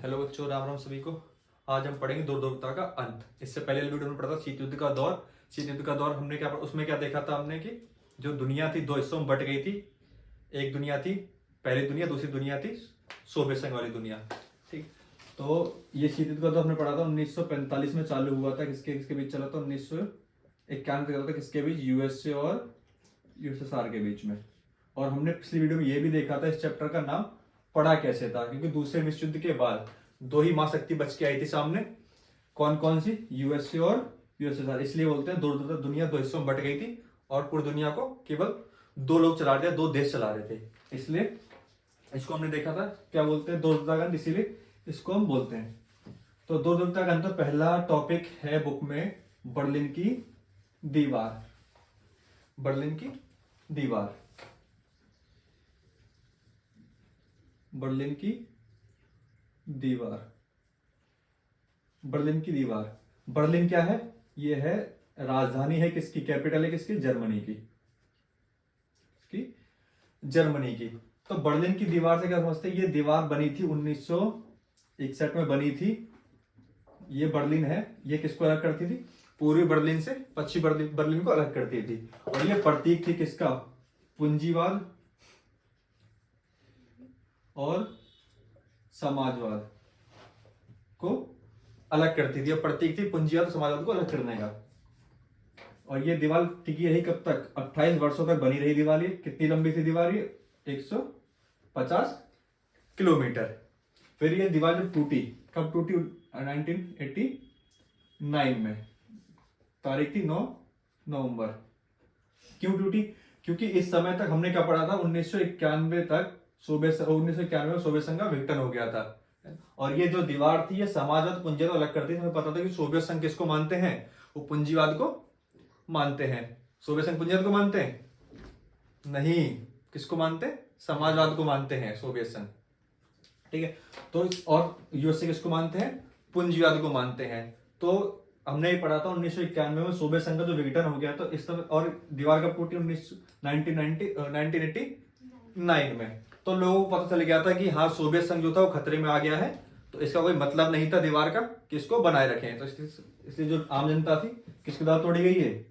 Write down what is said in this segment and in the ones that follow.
Hello बच्चों, राम राम सभी को। आज हम पढ़ेंगे दुर्योधनता का अंत। इससे पहले वीडियो में पढ़ा था शीत युद्ध का दौर। शीत युद्ध का दौर हमने क्या उसमें क्या देखा था हमने कि जो दुनिया थी दो हिस्सों में बट गई थी। एक दुनिया थी पहली दुनिया, दूसरी दुनिया थी सोवियत संघ वाली दुनिया। ठीक, तो ये शीत युद्ध का दौर हमने पढ़ा था 1945 में चालू हुआ था। किसके किसके बीच चला था? 1991 चला था। किसके बीच? यूएसए और यूएसएसआर के बीच में। और हमने पिछली वीडियो में ये भी देखा था इस चैप्टर का नाम पड़ा कैसे था, क्योंकि दूसरे विश्व युद्ध के बाद दो ही महाशक्ति बच के आई थी सामने। कौन कौन सी? यूएसए और यूएसएसआर। इसलिए बोलते हैं दुनिया दो हिस्सों में बट गई थी और पूरी दुनिया को केवल दो लोग चला रहे थे, दो देश चला रहे थे। इसलिए इसको हमने देखा था क्या बोलते हैं, दुर्योधनता, इसीलिए इसको हम बोलते हैं। तो दुर्योधनता का पहला टॉपिक है बुक में बर्लिन की दीवार। बर्लिन की दीवार, बर्लिन की दीवार, बर्लिन की दीवार। बर्लिन क्या है? ये है राजधानी है किसकी, कैपिटल है किसकी? जर्मनी की, जर्मनी की। तो बर्लिन की दीवार से क्या समझते हैं? ये दीवार बनी थी 1961 में बनी थी। ये बर्लिन है, ये किसको अलग करती थी? पूर्वी बर्लिन से पश्चिमी बर्लिन को अलग करती थी। और ये प्रतीक थी किसका? पूंजीवाद और समाजवाद को अलग करती थी। प्रतीक थी पूंजीवाद और समाजवाद को अलग करने का। और ये दीवार टिकी रही कब तक? 28 वर्षों तक बनी रही दीवार। ये कितनी लंबी थी दीवार? ये 150 किलोमीटर। फिर ये दीवार जब टूटी, कब टूटी? 1989 में। तारीख थी 9 नवंबर। क्यों टूटी? क्योंकि इस समय तक हमने क्या पढ़ा था? 1991 तक 1991 में सोवियत संघ का विघटन हो गया था। और ये जो दीवार थी ये समाजवाद पूंजीवाद अलग करती थी। हमें पता था कि सोवियत संघ किसको मानते हैं? वो पूंजीवाद को मानते हैं। सोवियत संघ पूंजीवाद को मानते हैं? नहीं, किसको मानते हैं? समाजवाद को मानते हैं सोवियत संघ। ठीक है, तो और यूएसए किसको मानते हैं? पूंजीवाद को मानते हैं। तो हमने ये पढ़ा था 1991 में सोवियत संघ का जो विघटन हो गया, तो इस समय और दीवार कब टूटी? 1989 में। तो लोगों को पता चल गया था कि हाँ, सोवियत संघ जो था वो खतरे में आ गया है। तो इसका कोई मतलब नहीं था दीवार का कि इसको बनाए रखें। तो इसलिए जो आम जनता थी किसके द्वारा तोड़ी गई है?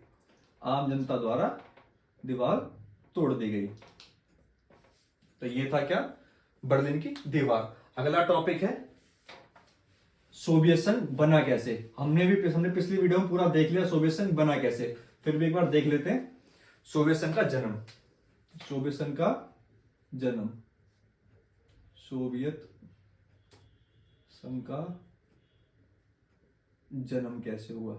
आम जनता द्वारा दीवार तोड़ दी गई। तो ये था क्या? बर्लिन की दीवार। अगला टॉपिक है सोवियत संघ बना कैसे। हमने पिछली वीडियो में पूरा देख लिया सोवियत संघ बना कैसे। फिर भी एक बार देख लेते हैं सोवियत संघ का जन्म। सोवियत संघ का जन्म, सोवियत संघ का जन्म कैसे हुआ?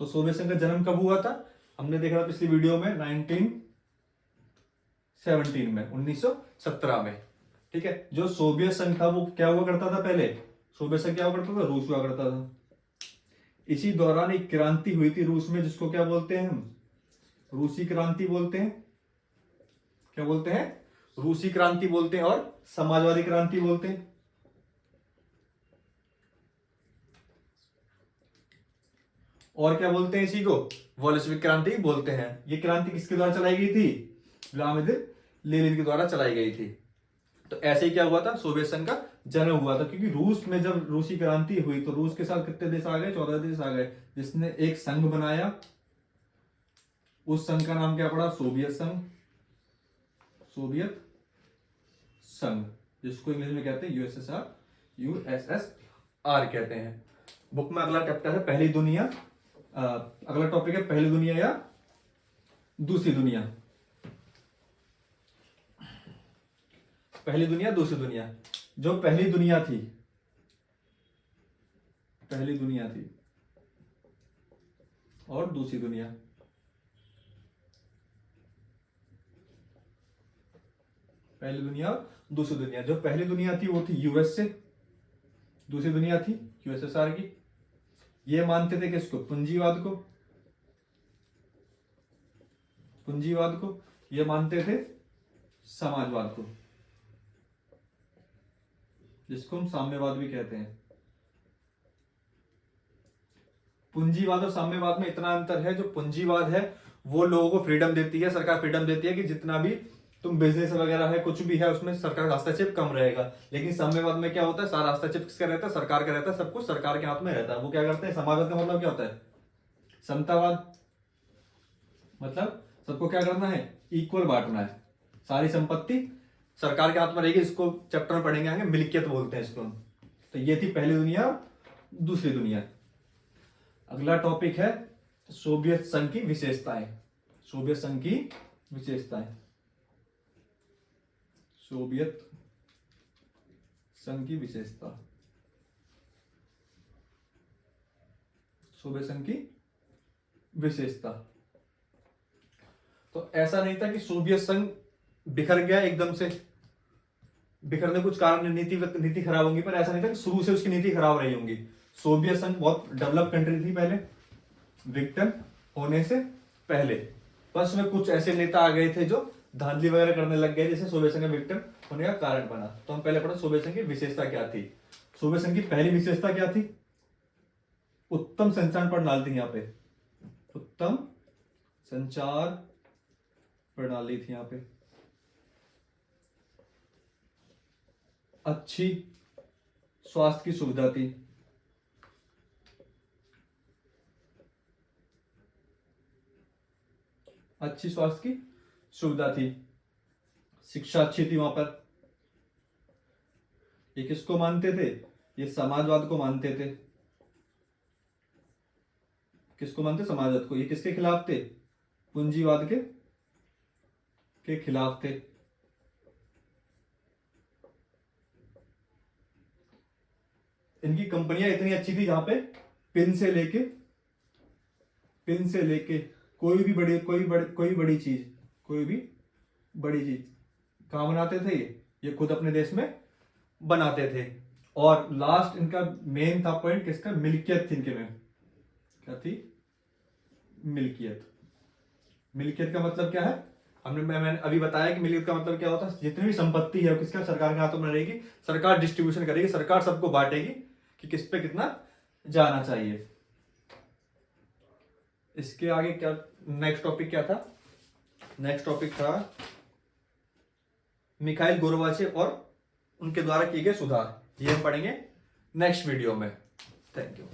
तो सोवियत संघ का जन्म कब हुआ था? हमने देखा था पिछली वीडियो में 1917 में, 1917 में। ठीक है, जो सोवियत संघ था वो क्या हुआ करता था? पहले सोवियत संघ क्या हुआ करता था? रूस हुआ करता था। इसी दौरान एक क्रांति हुई थी रूस में, जिसको क्या बोलते हैं हम? रूसी क्रांति बोलते हैं। क्या बोलते हैं? रूसी क्रांति बोलते हैं और समाजवादी क्रांति बोलते हैं। और क्या बोलते हैं इसी को? बोल्शेविक क्रांति बोलते हैं। ये क्रांति किसके द्वारा चलाई गई थी? व्लादिमीर लेनिन के द्वारा चलाई गई थी। तो ऐसे ही क्या हुआ था? सोवियत संघ का जन्म हुआ था। क्योंकि रूस में जब रूसी क्रांति हुई तो रूस के साथ कितने देश आ गए? 14 देश आ गए, जिसने एक संघ बनाया। उस संघ का नाम क्या पड़ा? सोवियत संघ। सोवियत संघ, जिसको इंग्लिश में कहते हैं यूएसएसआर, यूएसएसआर कहते हैं। बुक में अगला चैप्टर है पहली दुनिया। अगला टॉपिक है पहली दुनिया या दूसरी दुनिया। पहली दुनिया, दूसरी दुनिया। जो पहली दुनिया थी, पहली दुनिया थी और दूसरी दुनिया। पहली दुनिया और दूसरी दुनिया। जो पहली दुनिया थी वो थी यूएसए, दूसरी दुनिया थी यूएसएसआर की। ये मानते थे किसको? पूंजीवाद को। पूंजीवाद को। ये मानते थे समाजवाद को, जिसको हम साम्यवाद भी कहते हैं। पूंजीवाद और साम्यवाद में इतना अंतर है, जो पूंजीवाद है वो लोगों को फ्रीडम देती है, सरकार फ्रीडम देती है कि जितना भी तुम बिजनेस वगैरह है कुछ भी है उसमें सरकार का हस्तक्षेप कम रहेगा। लेकिन साम्यवाद में क्या होता है, सारा हस्तक्षेप किसका रहता है, सरकार का रहता है, सब कुछ सरकार के हाथ में रहता है। वो क्या करते हैं, समाजवाद का मतलब क्या होता है, समतावाद, मतलब सबको क्या करना है, इक्वल बांटना है, सारी संपत्ति सरकार के हाथ में रहेगी। इसको चैप्टर में पढ़ेंगे आगे, मिल्कियत बोलते हैं इसको हम। तो ये थी पहली दुनिया, दूसरी दुनिया। अगला टॉपिक है सोवियत संघ की विशेषताएं। सोवियत संघ की विशेषताएं, सोवियत संघ की विशेषता, सोवियत संघ की विशेषता। तो ऐसा नहीं था कि सोवियत संघ बिखर गया एकदम से, बिखरने कुछ कारण नीति खराब होंगी, पर ऐसा नहीं था कि शुरू से उसकी नीति खराब रही होंगी। सोवियत संघ बहुत डेवलप कंट्री थी पहले, विक्टिम होने से पहले, बस में कुछ ऐसे नेता आ गए थे जो धांधली वगैरह करने लग गए, जैसे सोवियत संघ विक्टिम होने का कारण बना। तो हम पहले पढ़े सोवियत संघ की विशेषता क्या थी। सोवियत संघ की पहली विशेषता क्या थी, उत्तम संचार प्रणाली थी। यहाँ पे उत्तम संचार प्रणाली थी, यहाँ पे अच्छी स्वास्थ्य की सुविधा थी, अच्छी स्वास्थ्य की सुविधा थी, शिक्षा अच्छी थी वहां पर। ये किसको मानते थे, ये समाजवाद को मानते थे। किसको मानते, समाजवाद को। ये किसके खिलाफ थे, पूंजीवाद के खिलाफ थे। इनकी कंपनियां इतनी अच्छी थी, जहां पे पिन से लेके कोई भी बड़ी चीज कहां बनाते थे, ये खुद अपने देश में बनाते थे। और लास्ट इनका मेन था पॉइंट किसका, मिल्कियत थी इनके में। क्या थी, मिल्कियत। मिल्कियत का मतलब क्या है, मैंने अभी बताया कि मिल्कियत का मतलब क्या होता है, जितनी भी संपत्ति है किसका, सरकार के हाथों में रहेगी, सरकार डिस्ट्रीब्यूशन करेगी, सरकार सबको बांटेगी कि किस पे कितना जाना चाहिए। इसके आगे क्या नेक्स्ट टॉपिक क्या था, नेक्स्ट टॉपिक था मिखाइल गोर्बाचेव और उनके द्वारा किए गए सुधार। ये हम पढ़ेंगे नेक्स्ट वीडियो में। Thank you.